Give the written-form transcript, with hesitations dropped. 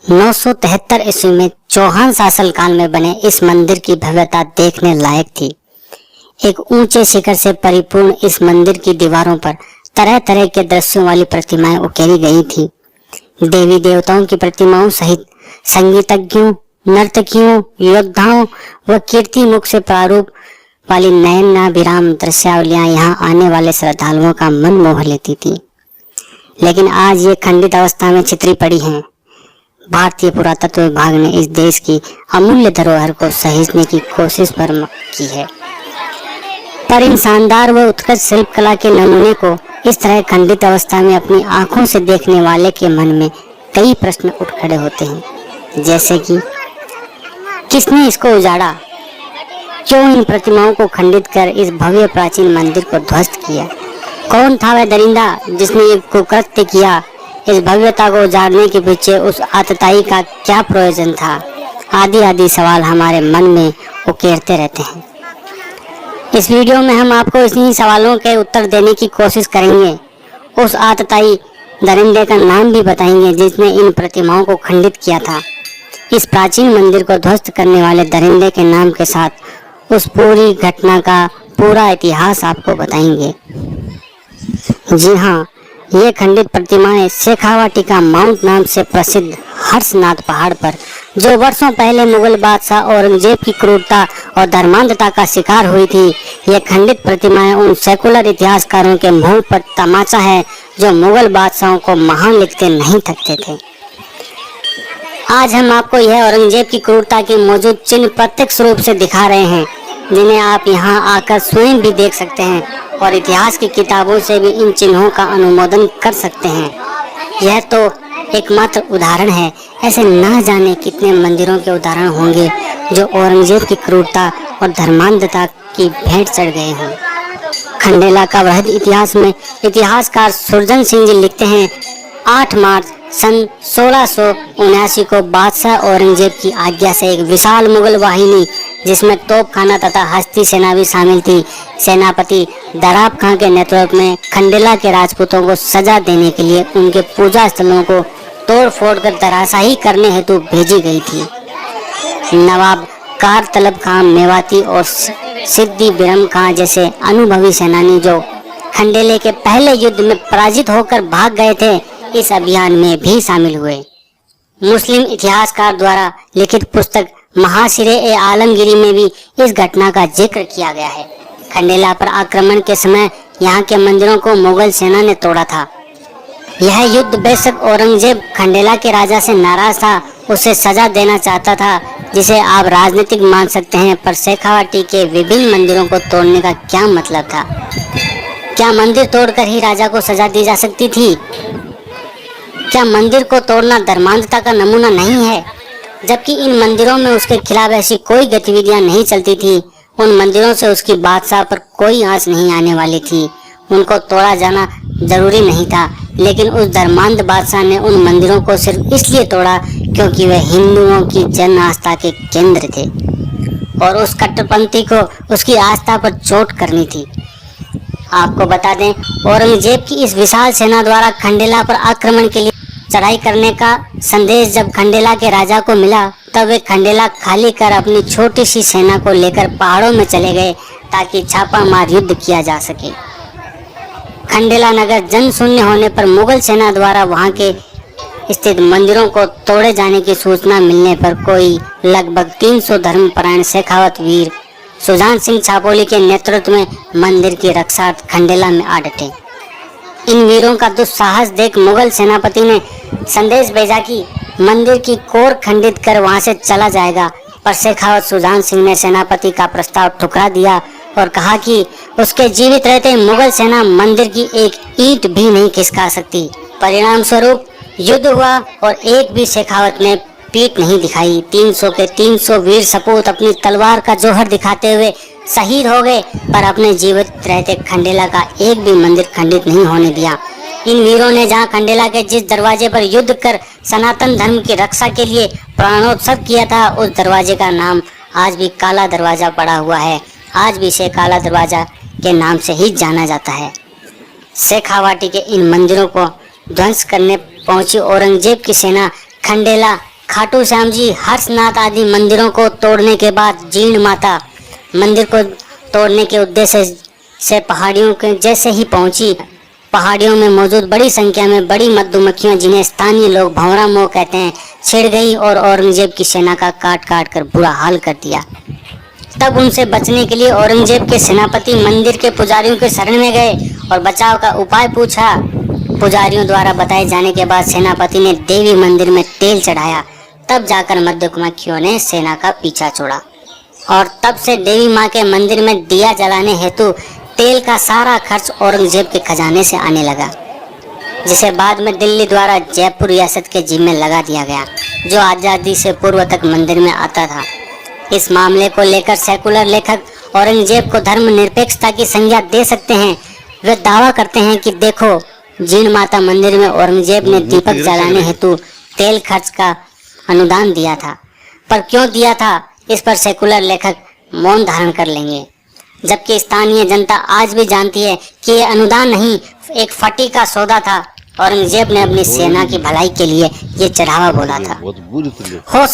973 ईस्वी में चौहान शासनकाल में बने इस मंदिर की भव्यता देखने लायक थी। एक ऊंचे शिखर से परिपूर्ण इस मंदिर की दीवारों पर तरह तरह के दृश्यों वाली प्रतिमाएं उकेरी गई थी। देवी देवताओं की प्रतिमाओं सहित संगीतज्ञों, नर्तकियों, योद्धाओं व कीर्ति मुख से प्रारूप वाली नयनाभिराम दृश्यावलियां यहाँ आने वाले श्रद्धालुओं का मन मोह लेती थी। लेकिन आज ये खंडित अवस्था में छितरी पड़ी हैं। भारतीय पुरातत्व विभाग ने इस देश की अमूल्य धरोहर को सहेजने की कोशिश पर की है, पर इन शानदार व उत्कृष्ट शिल्प कला के नमूने को इस तरह खंडित अवस्था में अपनी आंखों से देखने वाले के मन में कई प्रश्न उठ खड़े होते हैं, जैसे कि किसने इसको उजाड़ा, क्यों इन प्रतिमाओं को खंडित कर इस भव्य प्राचीन मंदिर को ध्वस्त किया, कौन था वह दरिंदा जिसने ये कुकृत्य किया, इस भव्यता को उजाड़ने के पीछे उस आतताई का क्या प्रयोजन था, आदि आदि सवाल हमारे मन में उकेरते रहते हैं। इस वीडियो में हम आपको इन्हीं सवालों के उत्तर देने की कोशिश करेंगे। उस आतताई दरिंदे का नाम भी बताएंगे जिसने इन प्रतिमाओं को खंडित किया था। इस प्राचीन मंदिर को ध्वस्त करने वाले दरिंदे के नाम के साथ उस पूरी घटना का पूरा इतिहास आपको बताएंगे। जी हाँ, ये खंडित प्रतिमाएं शेखावाटी का माउंट नाम से प्रसिद्ध हर्षनाथ पहाड़ पर, जो वर्षों पहले मुगल बादशाह औरंगजेब की क्रूरता और धर्मांधता का शिकार हुई थी, ये खंडित प्रतिमाएं उन सेकुलर इतिहासकारों के मुंह पर तमाचा है जो मुगल बादशाहों को महान लिखते नहीं थकते थे। आज हम आपको यह औरंगजेब की क्रूरता के मौजूद चिन्ह प्रत्यक्ष रूप से दिखा रहे हैं, जिन्हें आप यहाँ आकर स्वयं भी देख सकते हैं और इतिहास की किताबों से भी इन चिन्हों का अनुमोदन कर सकते हैं। यह तो एकमात्र उदाहरण है, ऐसे ना जाने कितने मंदिरों के उदाहरण होंगे जो औरंगजेब की क्रूरता और धर्मांधता की भेंट चढ़ गए हों। खंडेला का वृहद इतिहास में इतिहासकार सुरजन सिंह जी लिखते हैं, 8 मार्च सन 1679 को बादशाह औरंगजेब की आज्ञा से एक विशाल मुगल वाहिनी जिसमें तोपखाना तथा हस्ती सेना भी शामिल थी, सेनापति दराब खां के नेतृत्व में खंडेला के राजपूतों को सजा देने के लिए उनके पूजा स्थलों को तोड़ फोड़ कर धराशाही करने हेतु भेजी गई थी। नवाब कार तलब खां मेवाती और सिद्दी बिरम खां जैसे अनुभवी सेनानी जो खंडेले के पहले युद्ध में पराजित होकर भाग गए थे, इस अभियान में भी शामिल हुए। मुस्लिम इतिहासकार द्वारा लिखित पुस्तक महासिरे ए आलमगीरी में भी इस घटना का जिक्र किया गया है। खंडेला पर आक्रमण के समय यहाँ के मंदिरों को मुगल सेना ने तोड़ा था। यह युद्ध बेशक औरंगजेब खंडेला के राजा से नाराज था, उसे सजा देना चाहता था, जिसे आप राजनीतिक मान सकते हैं, पर शेखावाटी के विभिन्न मंदिरों को तोड़ने का क्या मतलब था? क्या मंदिर तोड़कर ही राजा को सजा दी जा सकती थी? क्या मंदिर को तोड़ना धर्मांधता का नमूना नहीं है? जबकि इन मंदिरों में उसके खिलाफ ऐसी कोई गतिविधियां नहीं चलती थी, उन मंदिरों से उसकी बादशाह पर कोई आंच नहीं आने वाली थी, उनको तोड़ा जाना जरूरी नहीं था। लेकिन उस धर्मांध बादशाह ने उन मंदिरों को सिर्फ इसलिए तोड़ा क्योंकि वे हिंदुओं की जन आस्था के केंद्र थे और उस कट्टरपंथी को उसकी आस्था पर चोट करनी थी। आपको बता दें, औरंगजेब की इस विशाल सेना द्वारा खंडेला पर आक्रमण के लिए चढ़ाई करने का संदेश जब खंडेला के राजा को मिला, तब वे खंडेला खाली कर अपनी छोटी सी सेना को लेकर पहाड़ों में चले गए ताकि छापामार युद्ध किया जा सके। खंडेला नगर जन शून्य होने पर मुगल सेना द्वारा वहां के स्थित मंदिरों को तोड़े जाने की सूचना मिलने पर कोई लगभग 300 धर्मपरायण शेखावत वीर सुजान सिंह छापोली के नेतृत्व में मंदिर की रक्षार्थ खंडेला में आ डटे। इन वीरों का दुस्साहस देख मुगल सेनापति ने संदेश भेजा कि मंदिर की कोर खंडित कर वहां से चला जाएगा, पर शेखावत सुजान सिंह ने सेनापति का प्रस्ताव ठुकरा दिया और कहा कि उसके जीवित रहते मुगल सेना मंदिर की एक ईंट भी नहीं खिसका सकती। परिणाम स्वरूप युद्ध हुआ और एक भी शेखावत ने पीठ नहीं दिखाई। 300 के 300 वीर सपूत अपनी तलवार का जोहर दिखाते हुए शहीद हो गए, पर अपने जीवित रहते खंडेला का एक भी मंदिर खंडित नहीं होने दिया। इन वीरों ने जहां खंडेला के जिस दरवाजे पर युद्ध कर सनातन धर्म की रक्षा के लिए प्राणोत्सव किया था, उस दरवाजे का नाम आज भी काला दरवाजा पड़ा हुआ है। आज भी इसे काला दरवाजा के नाम से ही जाना जाता है। शेखावाटी के इन मंदिरों को ध्वंस करने पहुंची औरंगजेब की सेना खंडेला खाटू श्याम जी हर्षनाथ आदि मंदिरों को तोड़ने के बाद जीर्ण माता मंदिर को तोड़ने के उद्देश्य से पहाड़ियों के जैसे ही पहुंची, पहाड़ियों में मौजूद बड़ी संख्या में बड़ी मधुमक्खियां, जिन्हें स्थानीय लोग भंवरा मोह कहते हैं, छिड़ गई और औरंगजेब की सेना का काट काट कर बुरा हाल कर दिया। तब उनसे बचने के लिए औरंगजेब के सेनापति मंदिर के पुजारियों के शरण में गए और बचाव का उपाय पूछा। पुजारियों द्वारा बताए जाने के बाद सेनापति ने देवी मंदिर में तेल चढ़ाया। तब जाकर मधुमक्खियों ने सेना का पीछा छोड़ा और तब से देवी माँ के मंदिर में दिया जलाने हेतु तेल का सारा खर्च औरंगजेब के खजाने से आने लगा, जिसे बाद में दिल्ली द्वारा जयपुर रियासत के जिम्मे लगा दिया गया, जो आज़ादी से पूर्व तक मंदिर में आता था। इस मामले को लेकर सेकुलर लेखक औरंगजेब को धर्मनिरपेक्षता की संज्ञा दे सकते हैं। वे दावा करते हैं कि देखो, जीर्ण माता मंदिर में औरंगजेब ने दीपक जलाने हेतु तेल खर्च का अनुदान दिया था, पर क्यों दिया था इस पर सेकुलर लेखक मौन धारण कर लेंगे, जबकि स्थानीय जनता आज भी जानती है कि यह अनुदान नहीं, एक फटी का सौदा था। औरंगजेब ने अपनी सेना की भलाई के लिए ये चढ़ावा बोला था। हो